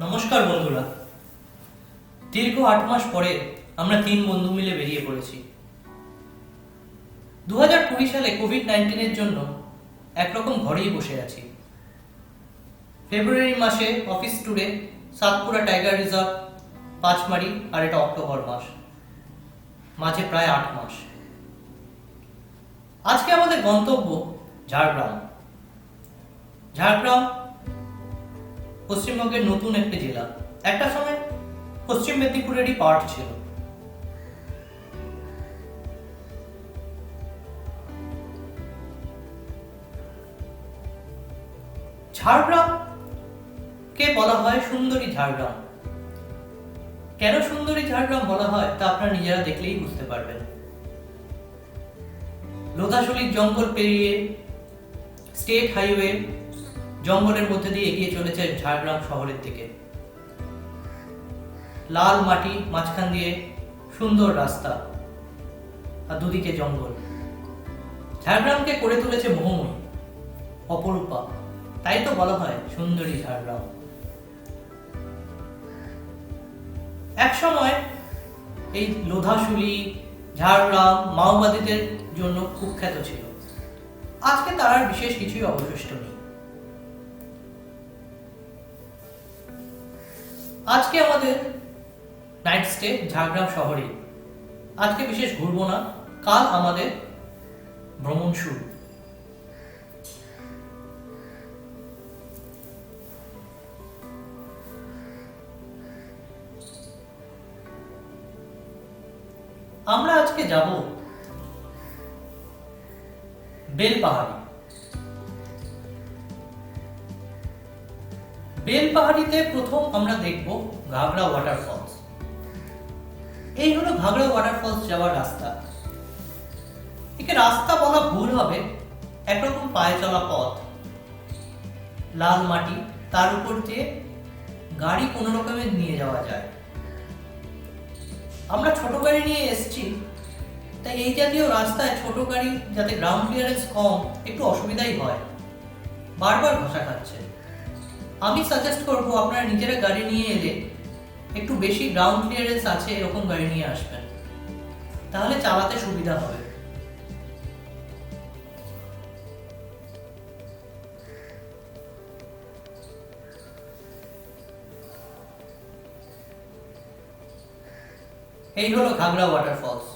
নমস্কার বন্ধুরা, দীর্ঘ ৮ মাস পরে আমরা ৩ বন্ধু মিলে বেরিয়ে পড়েছি। ২০২০ সালে কোভিড-19 জন্য একরকম ঘরেই বসে আছি। ফেব্রুয়ারি মাসে অফিস ট্যুরে সাতপুরা টাইগার রিজার্ভ, পাঁচমারি, আর এটা অক্টোবর মাস, মাঝে প্রায় ৮ মাস। আজকে আমাদের গন্তব্য ঝাড়গ্রাম। ঝাড়গ্রাম পশ্চিমবঙ্গের নতুন একটি জেলা, একটা সময় পশ্চিম মেদিনীপুরেরই পার্ট ছিল। ঝাড়গ্রাম কে বলা হয় সুন্দরী ঝাড়গ্রাম। কেন সুন্দরী ঝাড়গ্রাম বলা হয় তা আপনারা নিজেরা দেখলেই বুঝতে পারবেন। লোধাশুলির জঙ্গল পেরিয়ে স্টেট হাইওয়ে জঙ্গলের মধ্যে দিয়ে এগিয়ে চলেছে ঝাড়গ্রাম শহরের দিকে। লাল মাটি, মাঝখান দিয়ে সুন্দর রাস্তা, আর দুদিকে জঙ্গল। ঝাড়গ্রামকে করে তুলেছে মোহময়ী, অপরূপা, তাই তো বলা হয় সুন্দরী ঝাড়গ্রাম। এক সময় এই লোধাশুলি ঝাড়গ্রাম মাওবাদীদের জন্য কুখ্যাত ছিল। আজকে তার আর বিশেষ কিছুই অবশিষ্ট নেই। আজকে আমাদের নাইট স্টে ঝাড়গ্রাম শহরে। আজকে বিশেষ ঘুরবো না, কাল আমাদের ভ্রমণ শুরু। আমরা আজকে যাব বেলপাহাড়ি। বেলপাহাড়িতে প্রথম আমরা দেখব ঘাগড়া ওয়াটারফলস। এই হলো ঘাগড়া ওয়াটারফলস যাওয়ার রাস্তা। একে রাস্তা বলা ভুল হবে, একরকম পায়ে চলা পথ। লাল মাটি, তার উপর দিয়ে গাড়ি কোনো রকমে নিয়ে যাওয়া যায়। আমরা ছোট গাড়ি নিয়ে এসেছি, তাই এই জাতীয় রাস্তায় ছোট গাড়ি যাতে গ্রাউন্ড ক্লিয়ারেন্স কম, একটু অসুবিধাই হয়, বারবার ঘষা খাচ্ছে। আমি সাজেস্ট করবো আপনারা নিজেরা গাড়ি নিয়ে এলে একটু বেশি গ্রাউন্ড ক্লিয়ারেন্স আছে এরকম গাড়ি নিয়ে আসবেন, তাহলে চালাতে সুবিধা হবে। এই হলো ঘাগড়া ওয়াটারফলস।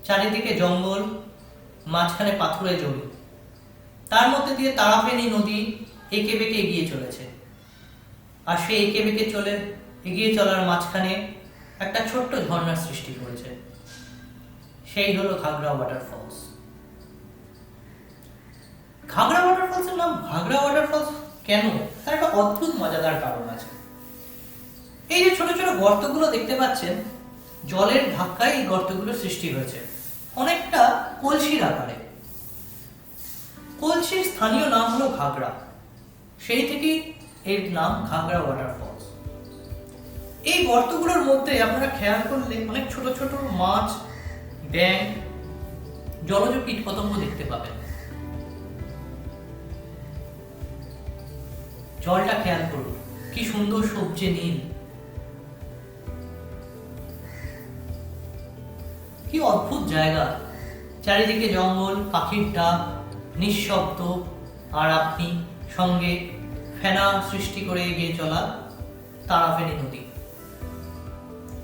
চারিদিকে জঙ্গল, মাঝখানে পাথুরে জমি, তার মধ্যে দিয়ে তারাফেনী নদী এঁকে বেঁকে এগিয়ে চলেছে। আর সেই এঁকে বেঁকে এগিয়ে চলার মাঝখানে একটা ছোট্ট ঝর্ণার সৃষ্টি করেছে, সেই হলো ঘাগড়া ওয়াটারফলস। ঘাগড়া ওয়াটারফলসের নাম ঘাগড়া ওয়াটারফলস কেন, তার একটা অদ্ভুত মজাদার কারণ আছে। এই যে ছোট ছোট গর্তগুলো দেখতে পাচ্ছেন, জলের ধাক্কায় এই গর্তগুলোর সৃষ্টি হয়েছে, অনেকটা কলসির আকারে। কলসির স্থানীয় নাম হলো ঘাগড়া, সেই থেকেই এর নাম ঘাগড়া ওয়াটারফলস। এই গর্তগুলোর মধ্যে আপনারা খেয়াল করলে অনেক ছোট ছোট মাছ, ব্যাঙ, জলজ কীটপতঙ্গ দেখতে পাবেন। জলটা খেয়াল করুন, কি সুন্দর সবজে নীল, কি অদ্ভুত জায়গা। চারিদিকে জঙ্গল, পাখির ডাক, নিঃশব্দ, আর আপনি সঙ্গে ফেনা সৃষ্টি করে এগিয়ে চলা তারাফেনী নদী।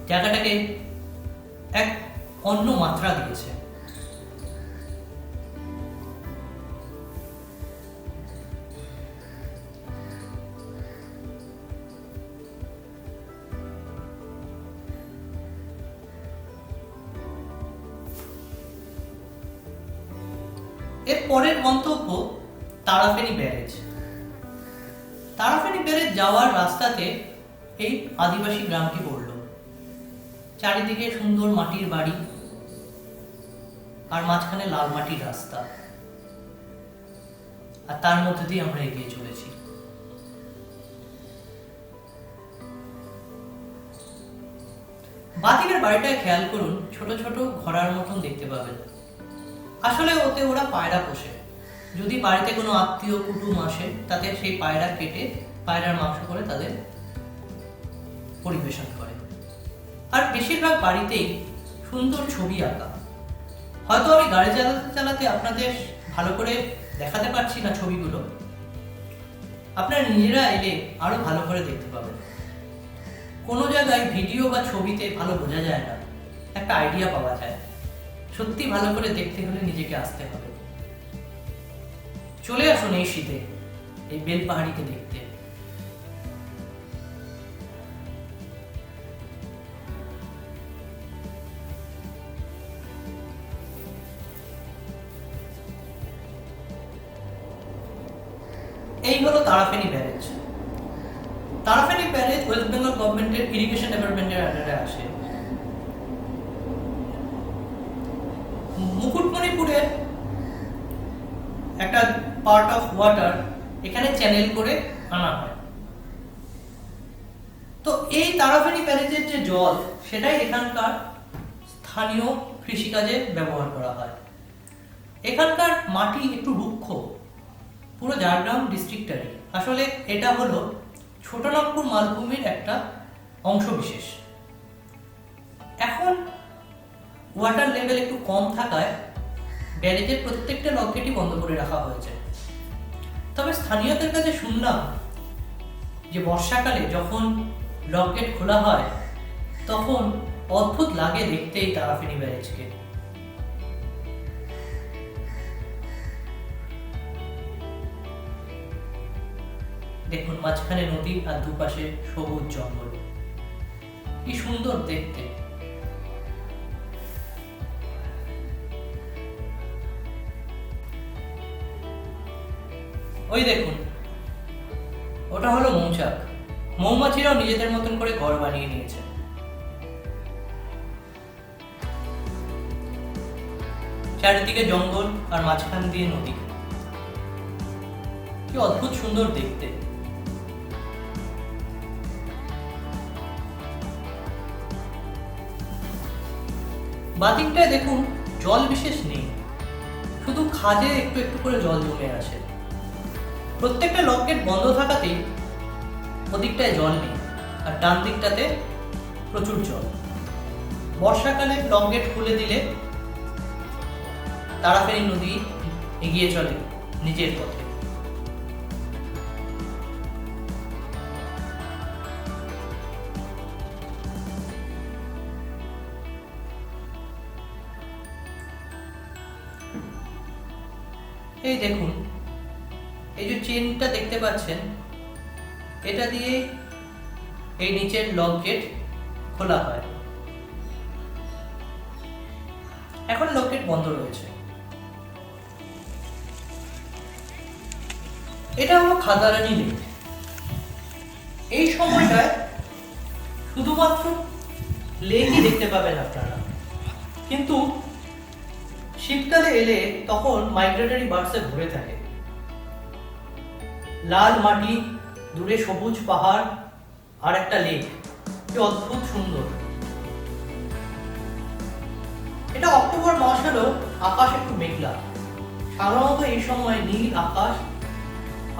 জায়গাটাকে এক অন্য মাত্রা দিয়েছে। এর পরের গন্তব্য তারাফেনী ব্যারেজ। তারাফেনী ব্যারেজ যাওয়ার রাস্তাতে এই আদিবাসী গ্রামটি পড়ল। চারিদিকে সুন্দর মাটির বাড়ি, আর মাঝখানে লাল মাটির রাস্তা, আর তার মধ্যে দিয়ে আমরা এগিয়ে চলেছি। বাদিকের বাড়িটায় খেয়াল করুন, ছোট ছোট ঘোড়ার মতন দেখতে পাবেন। আসলে ওতে ওরা পায়রা পোষে। যদি বাড়িতে কোনো আত্মীয় কুটুম আসে, তাতে সেই পায়রা কেটে পায়রার মাংস করে তাদের পরিবেশন করে। আর বেশিরভাগ বাড়িতেই সুন্দর ছবি আঁকা। হয়তো আমি গাড়ি চালাতে চালাতে আপনাদের ভালো করে দেখাতে পারছি না ছবিগুলো, আপনারা নিজেরা এলে আরো ভালো করে দেখতে পাবেন। কোনো জায়গায় ভিডিও বা ছবিতে ভালো বোঝা যায় না, একটা আইডিয়া পাওয়া যায়। সত্যি ভালো করে দেখতে হলে নিজেকে আসতে হবে। চলে আসুন এই শীতে এই বেলপাহাড়িকে দেখতে। এই হলো তারাফেনী ব্যারেজ। তারাফেনী ব্যারেজ ওয়েস্ট বেঙ্গল গভর্নমেন্টের ইরিগেশন ডিপার্টমেন্টের আন্ডারে আসে। মুকুটমণিপুরের একটা পার্ট অফ ওয়াটার এখানে চ্যানেল করে আনা হয়। তো এই তারাফেনী ব্যারেজের যে জল সেটাই এখানকার স্থানীয় কৃষিকাজে ব্যবহার করা হয়। এখানকার মাটি একটু রুক্ষ, পুরো ঝাড়গ্রাম ডিস্ট্রিক্টারই। আসলে এটা হলো ছোটনাগপুর মালভূমির একটা অংশ বিশেষ। এখন ওয়াটার লেভেল একটু কম থাকায় ব্যারেজের প্রত্যেকটা লকগেটই বন্ধ করে রাখা হয়েছে। তবে স্থানীয়দের কাছে শুনলাম যে বর্ষাকালে যখন লকগেট খোলা হয় তখন অদ্ভুত লাগে দেখতে এই তারাফেনী ব্যারেজকে। দেখুন মাঝখানে নদী আর দুপাশে সবুজ জঙ্গল, কি সুন্দর দেখতে। ওই দেখুন, ওটা হলো মৌচাক। মৌমাছিরাও নিজেদের মতন করে ঘর বানিয়ে নিয়েছে। চারিদিকে জঙ্গল আর মাঝখান দিয়ে নদী, কি অদ্ভুত সুন্দর দেখতে। বাদিকটায় দেখুন জল বিশেষ নেই, শুধু খাদে একটু একটু করে জল জমে আসে। প্রত্যেকটা লকগেট বন্ধ থাকাতেই ওদিকটায় জল নেই, আর ডান দিকটাতে প্রচুর জল। বর্ষাকালে লকগেট খুলে দিলে তারাফেনী নদী এগিয়ে চলে নিজের পথে। এই দেখুন, এই যে চেনটা দেখতে পাচ্ছেন, এটা দিয়ে এই নিচের লক গেট খোলা হয়। এখন লক গেট বন্ধ রয়েছে। এটা হলো খাদারানী লেক। এই সময়টায় শুধুমাত্র লেকই দেখতে পাবেন আপনারা, কিন্তু শীতকালে এলে তখন মাইগ্রেটরি বার্ডসে ভরে থাকে। লাল মাটি, দূরে সবুজ পাহাড় আর একটা লেক, কি অদ্ভুত সুন্দর। এটা অক্টোবর মাস হলেও আকাশ একটু মেঘলা। সাধারণত এই সময় নীল আকাশ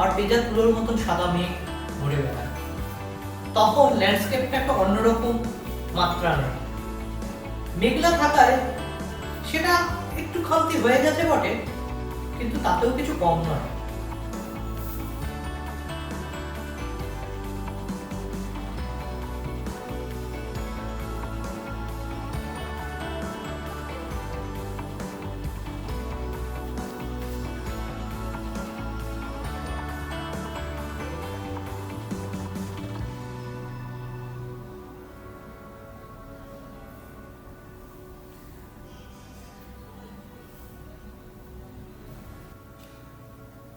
আর ভেজা তুলোর মতন সাদা মেঘ ঘুরে বেড়ায়। তখন ল্যান্ডস্কেপটা একটা অন্যরকম মাত্রা নেয়। মেঘলা থাকায় সেটা একটু খামতি হয়ে গেছে বটে, কিন্তু তাতেও কিছু কম নয়।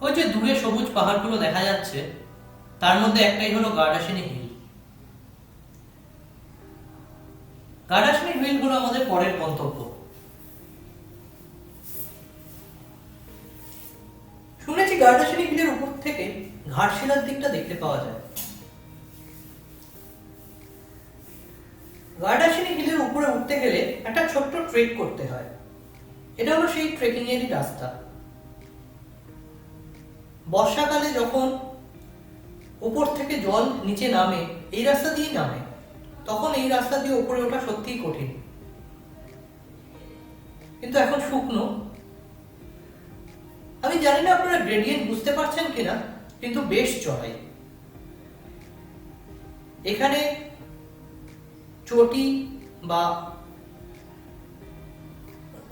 ওই যে দূরে সবুজ পাহাড়গুলো দেখা যাচ্ছে, তার মধ্যে একটাই হলো গার্ডাসিনী হিল। গার্ডাসিনী হিল হলো আমাদের পরের গন্তব্য। শুনেছি গার্ডাসিনী হিলের উপর থেকে ঘাটশিলার দিকটা দেখতে পাওয়া যায়। গার্ডাসিনী হিলের উপরে উঠতে গেলে একটা ছোট্ট ট্রেক করতে হয়। এটা হলো সেই ট্রেকিং এরই রাস্তা। বর্ষাকালে যখন উপর থেকে জল নিচে নামে, এই রাস্তা দিয়ে নামে, তখন এই রাস্তা দিয়ে উপরে ওঠা সত্যিই কঠিন, কিন্তু এখন শুকনো। আমি জানি না আপনারা গ্রেডিয়েন্ট বুঝতে পারছেন কিনা, কিন্তু বেশ চড়াই। এখানে চটি বা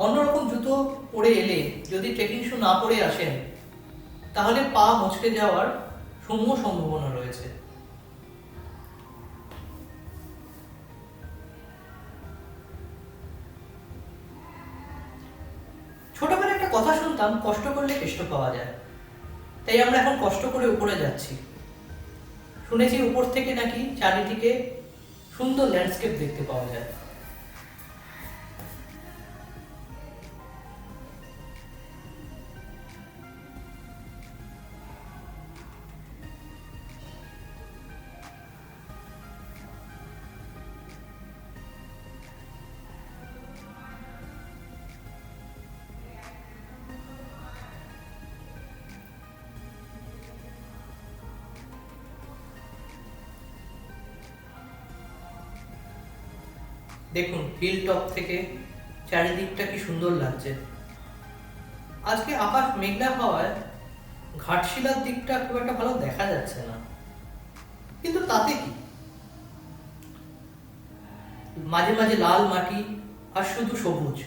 অন্যরকম জুতো পরে এলে যদি ট্রেকিং শু না পরে আসেন, তাহলে পা মচকে যাওয়ার সমূহ সম্ভাবনা রয়েছে। ছোটবেলায় একটা কথা শুনতাম, কষ্ট করলে কেষ্ট পাওয়া যায়। তাই আমরা এখন কষ্ট করে উপরে যাচ্ছি। শুনেছি উপর থেকে নাকি চারিদিকে সুন্দর ল্যান্ডস্কেপ দেখতে পাওয়া যায়। দেখুন হিল টপ থেকে চারিদিকটা কি সুন্দর লাগছে। আজকে আকাশ মেঘলা হওয়ায় ঘাটশিলার দিকটা খুব একটা ভালো দেখা যাচ্ছে না, কিন্তু তাতে কি, মাঝে মাঝে লাল মাটি আর শুধু সবুজ,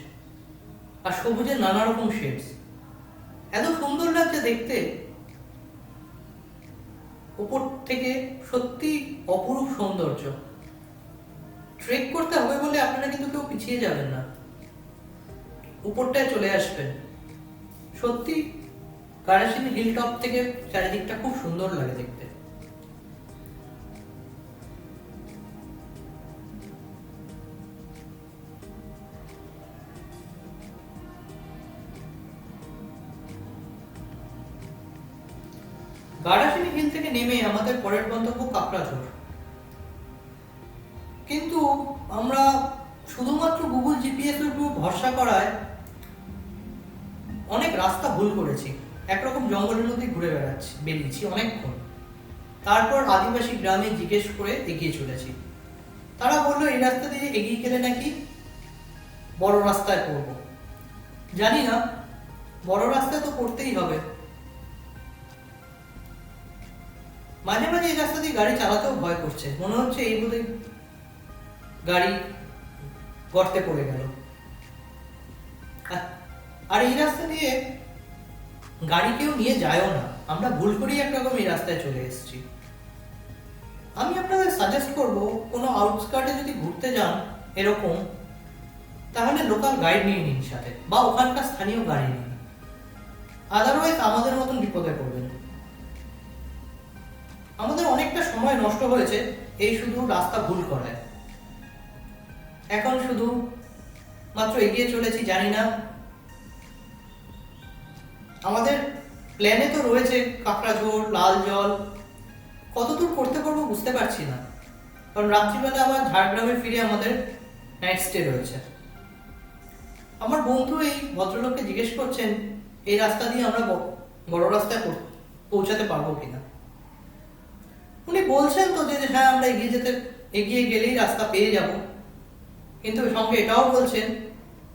আর সবুজের নানা রকম শেডস, এত সুন্দর লাগছে দেখতে। উপর থেকে সত্যি অপরূপ সৌন্দর্য। ট্রেক করতে হবে বলে আপনারা কিন্তু কেউ পিছিয়ে যাবেন না, উপরটায় চলে আসবেন। সত্যি গাড়াসিনী হিল টপ থেকে চারিদিকটা খুব সুন্দর লাগে দেখতে। গাড়াসিনী হিল থেকে নেমে আমাদের পরের গন্তব্য কাকড়াঝোড়। কিন্তু আমরা শুধুমাত্র গুগল জিপিএস এর উপর ভরসা করায় অনেক রাস্তা ভুল করেছি। একরকম জঙ্গলের মধ্যে ঘুরে বেরিয়েছি অনেকক্ষণ। তারপর আদিবাসী গ্রামে জিজ্ঞেস করে এগিয়ে চলেছি। তারা বললো এই রাস্তা দিয়ে এগিয়ে গেলে নাকি বড় রাস্তায় পড়ব। জানি না, বড় রাস্তায় তো পড়তেই হবে। মাঝে মাঝে এই রাস্তা দিয়ে গাড়ি চালাতেও ভয় করছে, মনে হচ্ছে এই বোধহয় গাড়ি গর্তে পড়ে গেল। আর এই রাস্তা দিয়ে গাড়ি কেউ নিয়ে যায়ও না, আমরা ভুল করেই একরকম এই রাস্তায় চলে এসেছি। আমি আপনাদের সাজেস্ট করব, কোনো আউটস্কার্টে যদি ঘুরতে যান এরকম, তাহলে লোকাল গাইড নিয়ে নিন সাথে, বা ওখানকার স্থানীয় গাড়ি নিন। আদারওয়াইজ আমাদের মতন বিপদে পড়বেন। আমাদের অনেকটা সময় নষ্ট হয়েছে এই শুধু রাস্তা ভুল করায়। এখন শুধু মাত্র এগিয়ে চলেছি, জানি না আমাদের প্ল্যানে তো রয়েছে কাকড়াঝোড়, লাল জল, কতদূর করতে পারবো বুঝতে পারছি না, কারণ রাত্রিবেলা আবার ঝাড়গ্রামে ফিরে আমাদের নাইট স্টে রয়েছে। আমার বন্ধু এই ভদ্রলোককে জিজ্ঞেস করছেন এই রাস্তা দিয়ে আমরা বড় রাস্তায় পৌঁছাতে পারবো কিনা। উনি বলছেন তো যে হ্যাঁ আমরা এগিয়ে গেলেই রাস্তা পেয়ে যাব, কিন্তু সঙ্গে এটাও বলছেন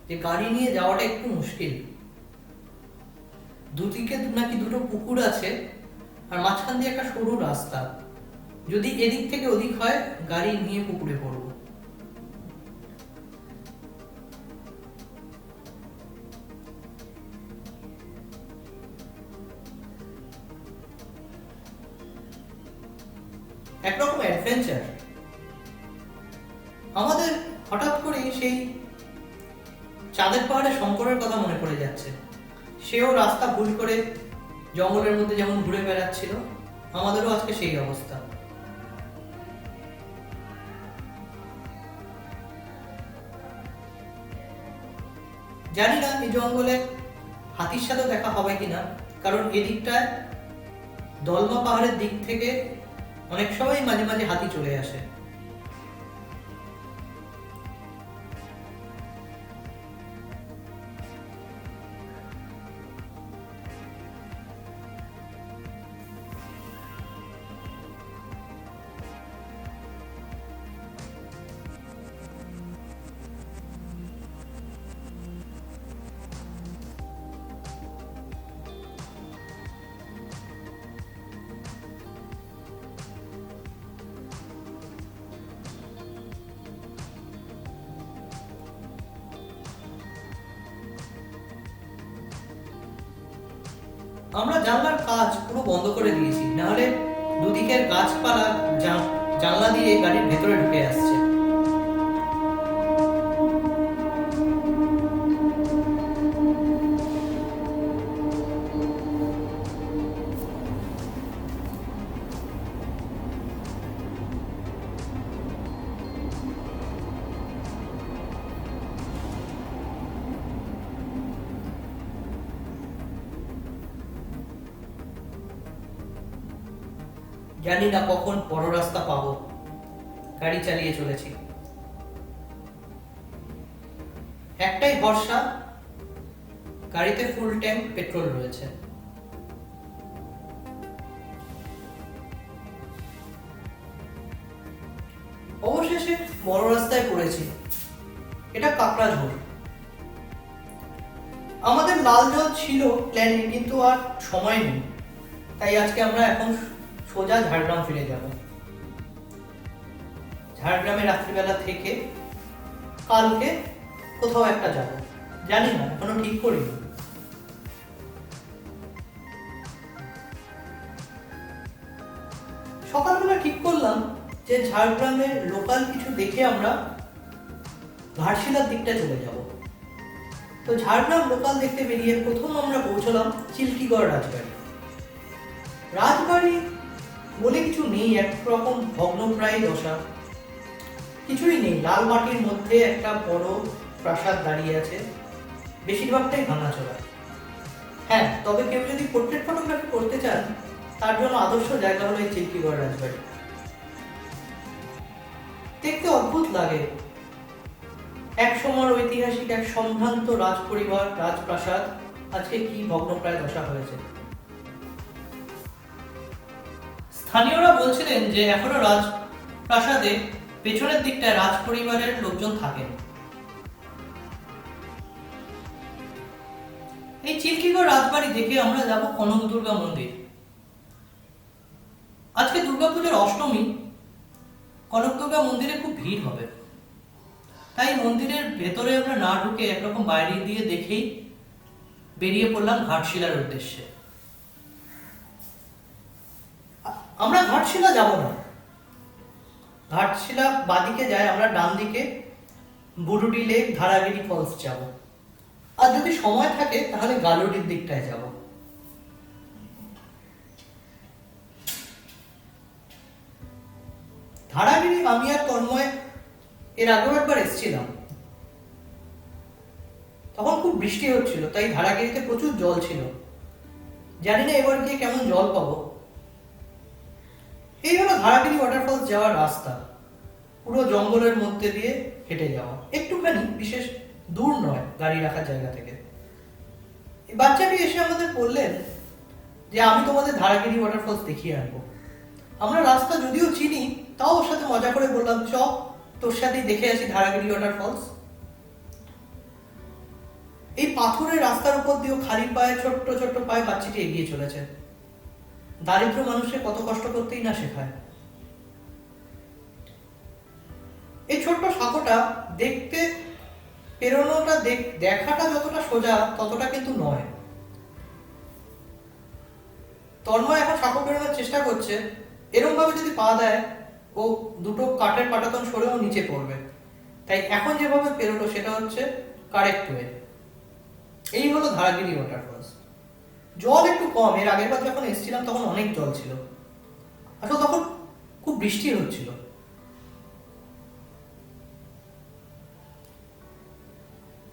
যে গাড়ি নিয়ে যাওয়াটা একটু মুশকিল। দুদিকে নাকি দুটো পুকুর আছে আর মাঝখান দিয়ে একটা সরু রাস্তা, যদি এদিক থেকে ওদিক হয় গাড়ি নিয়ে পুকুরে পড়ব। একরকম অ্যাডভেঞ্চার। আমাদের হঠাৎ করে সেই চাঁদের পাহাড়ে শঙ্করের কথা মনে পড়ে যাচ্ছে। সেও রাস্তা ভুল করে জঙ্গলের মধ্যে যেমন ঘুরে বেড়াচ্ছিল, আমাদেরও আজকে সেই অবস্থা। জানি না এই জঙ্গলে হাতির সাথে দেখা হবে কিনা, কারণ এদিকটায় দলমা পাহাড়ের দিক থেকে অনেক সময় মাঝে মাঝে হাতি চলে আসে। আমরা জানলার কাজ পুরো বন্ধ করে দিয়েছি, নাহলে দুদিকের গাছপালা জানলা দিয়ে গাড়ির ভেতরে ঢুকে আসছে। জানি না কখন বড় রাস্তা পাবো। গাড়ি চালিয়ে চলেছি, একটাই ভরসা, গাড়িতে ফুল ট্যাঙ্ক পেট্রোল রয়েছে। অবশেষে বড় রাস্তায় পড়েছি। এটা কাকড়াঝোড়। আমাদের লাল জল ছিল প্ল্যানে, কিন্তু আর সময় নেই, তাই আজকে আমরা এখন সোজা ঝাড়গ্রাম ফিরে যাব। ঝাড়গ্রামে রাত্রিবেলা থেকে কালকে কোথাও একটা যাব, জানি না, এখনো ঠিক করিনি। সকালবেলা ঠিক করলাম যে ঝাড়গ্রামের লোকাল কিছু দেখে আমরা ঘাটশিলার দিকটা চলে যাব। তো ঝাড়গ্রাম লোকাল দেখতে বেরিয়ে প্রথম আমরা পৌঁছলাম চিল্কিগড় রাজবাড়ি। রাজবাড়ি বলে কিছু নেই, একরকম ভগ্নপ্রায় দশা, কিছুই নেই। লাল মাটির মধ্যে একটা বড় প্রাসাদ দাঁড়িয়ে আছে, বেশিরভাগটাই ভাঙাচোরা। হ্যাঁ, তবে কেউ যদি পোর্ট্রেট ফটোগ্রাফি করতে চান তার জন্য আদর্শ জায়গা হলো এই চিল্কিগড় রাজবাড়ি। দেখতে অদ্ভুত লাগে, এক সময়ের ঐতিহাসিক এক সম্ভ্রান্ত রাজপরিবার, রাজপ্রাসাদ আজকে কি ভগ্নপ্রায় দশা হয়েছে। স্থানীয়রা বলছিলেন যে এখনো রাজপ্রাসাদে পেছনের দিকটায় রাজ পরিবারের লোকজন থাকেন। এই চিল্কিগড় রাজবাড়ি দেখে আমরা যাব কনক দুর্গা মন্দির। আজকে দুর্গাপুজোর অষ্টমী, কনক দুর্গা মন্দিরে খুব ভিড় হবে, তাই মন্দিরের ভেতরে আমরা না ঢুকে একরকম বাইরে দিয়ে দেখেই বেরিয়ে পড়লাম ঘাটশিলার উদ্দেশ্যে। আমরা ঘাটশিলা যাব না, ঘাটশিলা বাদিকে যায়, আমরা ডান দিকে বুরুডি লেক, ধারাগিরি ফলস যাব। আর যদি সময় থাকে তাহলে গালুডির দিকটায় যাব। ধারাগিরি আমি আর তন্ময় এর আগেও একবার এসেছিলাম, তখন খুব বৃষ্টি হচ্ছিল, তাই ধারাগিরিতে প্রচুর জল ছিল। জানি না এবার গিয়ে কেমন জল পাবো। এই হলো ধারাগিরি ওয়াটারফলস যাওয়ার রাস্তা, পুরো জঙ্গলের মধ্যে দিয়ে হেঁটে যাওয়া, একটুখানি, বিশেষ দূর নয় গাড়ি রাখার জায়গা থেকে। এই বাচ্চাটি এসে আমাদের বললেন যে আমি তোমাদের ধারাগিরি ওয়াটারফলস দেখিয়ে আনবো। আমরা রাস্তা যদিও চিনি, তাও ওর সাথে মজা করে বললাম চ তোর সাথেই দেখে আসি ধারাগিরি ওয়াটারফলস। এই পাথরের রাস্তার উপর দিয়েও খালি পায়ে, ছোট্ট ছোট্ট পায়ে বাচ্চাটি এগিয়ে চলেছে। দারিদ্র মানুষকে কত কষ্ট করতেই না শেখায়। এই ছোট্ট সাঁকোটা দেখতে, পেরোনোটা, দেখাটা যতটা সোজা ততটা কিন্তু নয়। তন্ময় এখন সাঁকো পেরোনোর চেষ্টা করছে, এরকম ভাবে যদি পা দেয় ও দুটো কাঠের পাটাতন সরেও নিচে পড়বে। তাই এখন যেভাবে পেরোলো সেটা হচ্ছে কারেক্ট ওয়ে। এই হলো ধারাগিরি ওয়াটারফলস। জল একটু কম, এর আগের বার যখন এসেছিলাম তখন অনেক জল ছিল, আসলে তখন খুব বৃষ্টি হচ্ছিল।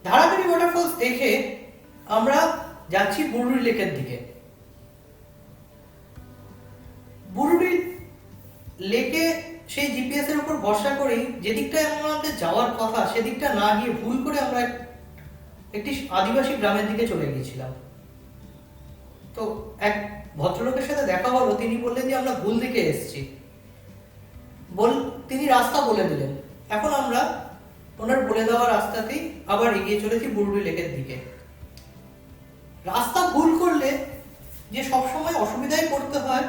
ধারাগিরি ওয়াটারফলস দেখে আমরা যাচ্ছি বুরুডি লেকের দিকে। বুরুডি লেকে সেই জিপিএস এর উপর ভরসা করেই যেদিকটায় আমাদের যাওয়ার কথা সেদিকটা না গিয়ে ভুল করে আমরা একটি আদিবাসী গ্রামের দিকে চলে গিয়েছিলাম। তো এক ভদ্রলোকের সাথে দেখা হলো, তিনি বললেন যে আমরা ভুল দিকে এসেছি, তিনি রাস্তা বলে দিলেন। এখন আমরা ওনার বলে দেওয়া রাস্তাতেই আবার এগিয়ে চলেছি বুরুডি লেকের দিকে। রাস্তা ভুল করলে যে সবসময় অসুবিধায় পড়তে হয়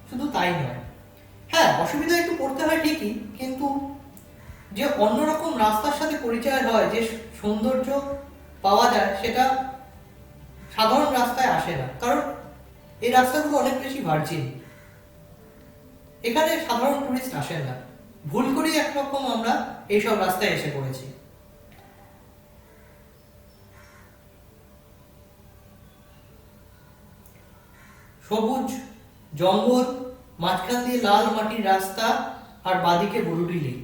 শুধু তাই নয়, হ্যাঁ অসুবিধা একটু পড়তে হয় ঠিকই, কিন্তু যে অন্যরকম রাস্তার সাথে পরিচয় হয়, যে সৌন্দর্য পাওয়া যায়, সেটা সাধারণ রাস্তায় আসে না। কারণ এই রাস্তাগুলো অনেক বেশি ভার্জিন, এখানে সাধারণ টুরিস্ট আসেন না। ভুল করেই একরকম আমরা এইসব রাস্তায় এসে পড়েছি। সবুজ জঙ্গল, মাঝখান দিয়ে লাল মাটির রাস্তা, আর বাদিকে বুরুডি লেক।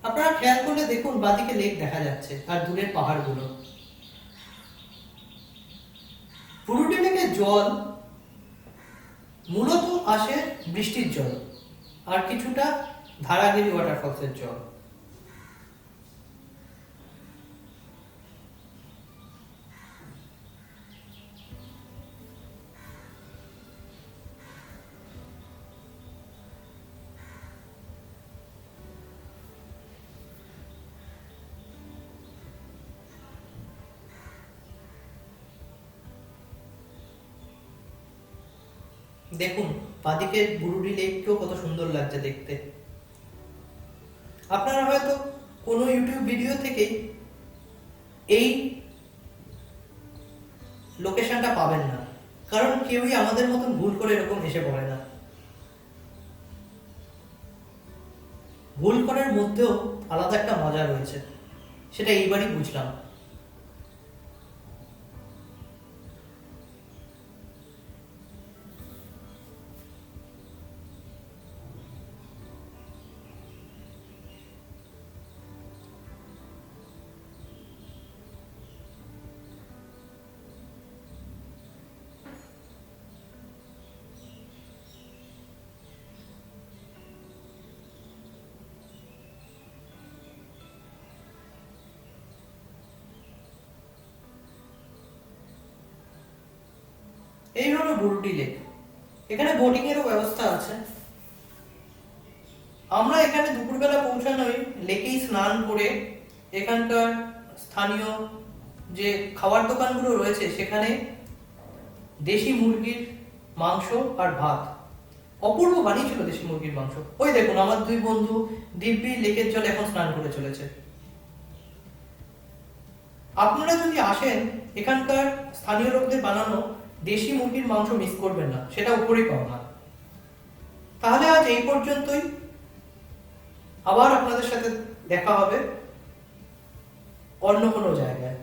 আপনারা খেয়াল করলে দেখুন বাদিকে লেক দেখা যাচ্ছে আর দূরের পাহাড়গুলো। বুরুডি লেকের জল মূলত আসে বৃষ্টির জল আর কিছুটা ধারাগিরি ওয়াটারফলসের জল। দেখুন বাদিকে বুরুডি লেককেও কত সুন্দর লাগছে দেখতে। আপনারা হয়তো কোনো ইউটিউব ভিডিও থেকেই এই লোকেশনটা পাবেন না, কারণ কেউই আমাদের মতন ভুল করে এরকম এসে পড়ে না। ভুল করার মধ্যেও আলাদা একটা মজা রয়েছে, সেটা এইবারই বুঝলাম। এই হলো বুরুডি লেক। এখানে বোটিং এরও ব্যবস্থা আছে। আমরা এখানে দুপুরবেলা পৌঁছানোই লেকেই স্নান করে এখানকার স্থানীয় যে খাবার দোকানগুলো রয়েছে সেখানে দেশি মুরগির মাংস আর ভাত, অপূর্ব বানিয়েছিল দেশি মুরগির মাংস। ওই দেখুন আমার দুই বন্ধু দিব্যি লেকের জলে এখন স্নান করে চলেছে। আপনারা যদি আসেন এখানকার স্থানীয় লোকদের বানানো দেশি মুরগির মাংস মিস করবেন না, সেটা উপরেই পাওনা। তাহলে আজ এই পর্যন্তই, আবার আপনাদের সাথে দেখা হবে অন্য কোনো জায়গায়।